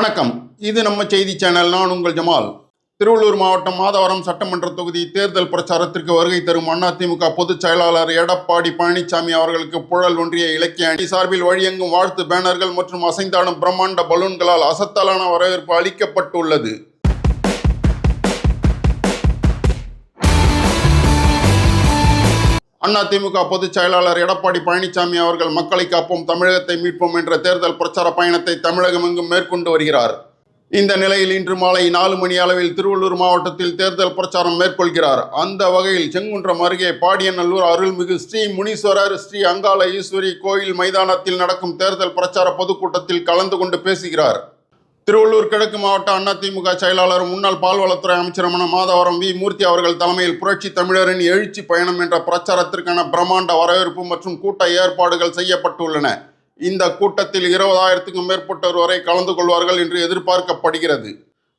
வணக்கம். இது நம்ம செய்தி சேனல். நான் உங்கள் ஜமால். திருவள்ளூர் மாவட்டம் மாதவரம் சட்டமன்ற தொகுதி தேர்தல் பிரச்சாரத்திற்கு வருகை தரும் அதிமுக பொதுச் செயலாளர் எடப்பாடி பழனிசாமி அவர்களுக்கு புழல் ஒன்றிய இலக்கிய அணி சார்பில் வழியெங்கும் வாழ்த்து பேனர்கள் மற்றும் அசைந்தாடும் பிரம்மாண்ட பலூன்களால் அசத்தலான வரவேற்பு அளிக்கப்பட்டுள்ளது. அதிமுக பொதுச் செயலாளர் எடப்பாடி பழனிசாமி அவர்கள் மக்களை காப்போம், தமிழகத்தை மீட்போம் என்ற தேர்தல் பிரச்சார பயணத்தை தமிழகம் எங்கும் மேற்கொண்டு வருகிறார். இந்த நிலையில் இன்று மாலை 4 மணி அளவில் திருவள்ளூர் மாவட்டத்தில் தேர்தல் பிரச்சாரம் மேற்கொள்கிறார். அந்த வகையில் செங்குன்றம் அருகே பாடியநல்லூர் அருள்மிகு ஸ்ரீ முனீஸ்வரர் ஸ்ரீ அங்காள ஈஸ்வரி கோயில் மைதானத்தில் நடக்கும் தேர்தல் பிரச்சார பொதுக்கூட்டத்தில் கலந்து கொண்டு பேசுகிறார். திருவள்ளூர் கிழக்கு மாவட்ட அதிமுக செயலாளர் முன்னாள் பால்வளத்துறை அமைச்சருமான மாதவரம் வி. மூர்த்தி அவர்கள் தலைமையில் புரட்சி தமிழரின் எழுச்சி பயணம் என்ற பிரச்சாரத்திற்கான பிரம்மாண்ட வரவேற்பு மற்றும் கூட்ட ஏற்பாடுகள் செய்யப்பட்டுள்ளன. இந்த கூட்டத்தில் 20,000க்கும் மேற்பட்டோர் வரை கலந்து கொள்வார்கள் என்று எதிர்பார்க்கப்படுகிறது.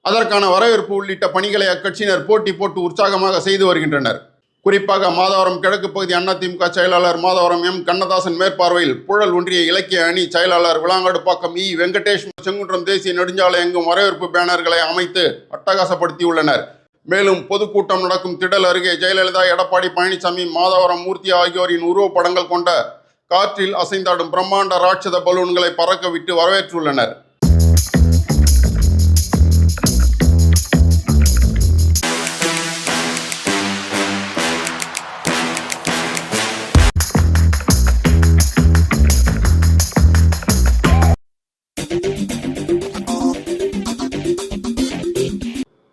அதற்கான வரவேற்பு உள்ளிட்ட பணிகளை அக்கட்சியினர் போட்டி போட்டு உற்சாகமாக செய்து வருகின்றனர். குறிப்பாக மாதவரம் கிழக்கு பகுதி அதிமுக செயலாளர் மாதவரம் எம். கண்ணதாசன் மேற்பார்வையில் புழல் ஒன்றிய இலக்கிய அணி செயலாளர் விளாங்காடுப்பாக்கம் இ. வெங்கடேஷ் செங்குன்றம் தேசிய நெடுஞ்சாலை எங்கும் வரவேற்பு பேனர்களை அமைத்து அட்டகாசப்படுத்தியுள்ளனர். மேலும் பொதுக்கூட்டம் நடக்கும் திடல் அருகே ஜெயலலிதா, எடப்பாடி பழனிசாமி, மாதவரம் மூர்த்தி ஆகியோரின் உருவப்படங்கள் கொண்ட காற்றில் அசைந்தாடும் பிரம்மாண்ட ராட்சத பலூன்களை பறக்க விட்டு வரவேற்றுள்ளனர்.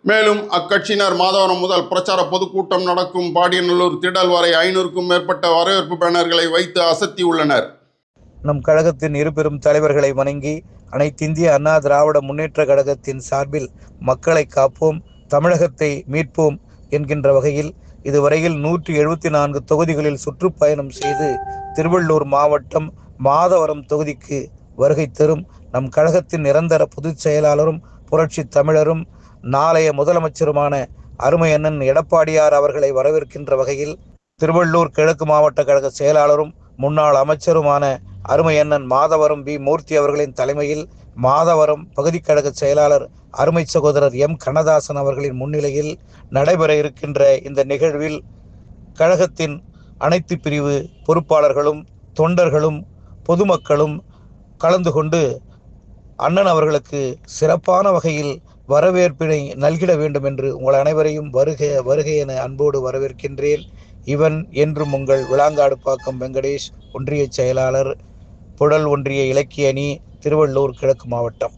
மேலும் அக்கட்சியினர் மாதவரம் முதல் பிரச்சார பொதுக்கூட்டம் நடக்கும் பாடியநல்லூர் திடல் வரை 500க்கும் மேற்பட்ட வரவேற்பு பேனர்களை வைத்து அசத்தியுள்ளனர். நம் கழகத்தின் இரு பெரும் தலைவர்களை வணங்கி அனைத்திந்திய அண்ணா திராவிட முன்னேற்ற கழகத்தின் சார்பில் மக்களை காப்போம், தமிழகத்தை மீட்போம் என்கின்ற வகையில் இதுவரையில் 174 தொகுதிகளில் சுற்றுப்பயணம் செய்து திருவள்ளூர் மாவட்டம் மாதவரம் தொகுதிக்கு வருகை தரும் நம் கழகத்தின் நிரந்தர பொதுச் செயலாளரும் புரட்சி தமிழரும் நாளைய முதலமைச்சருமான அருமை அண்ணன் எடப்பாடியார் அவர்களை வரவேற்கின்ற வகையில் திருவள்ளூர் கிழக்கு மாவட்ட கழக செயலாளரும் முன்னாள் அமைச்சருமான அருமை அண்ணன் மாதவரம் வி. மூர்த்தி அவர்களின் தலைமையில் மாதவரம் பகுதி கழக செயலாளர் அருமை சகோதரர் எம். கண்ணதாசன் அவர்களின் முன்னிலையில் நடைபெற இருக்கின்ற இந்த நிகழ்வில் கழகத்தின் அனைத்து பிரிவு பொறுப்பாளர்களும் தொண்டர்களும் பொதுமக்களும் கலந்து கொண்டு அண்ணன் அவர்களுக்கு சிறப்பான வகையில் வரவேற்பினை நல்கிட வேண்டும் என்று உங்கள் அனைவரையும் வருக என அன்போடு வரவேற்கின்றேன். இவன் என்றும் உங்கள் விளாங்காடுப்பாக்கம் வெங்கடேஷ், ஒன்றிய செயலாளர், புழல் ஒன்றிய இலக்கிய அணி, திருவள்ளூர் கிழக்கு மாவட்டம்.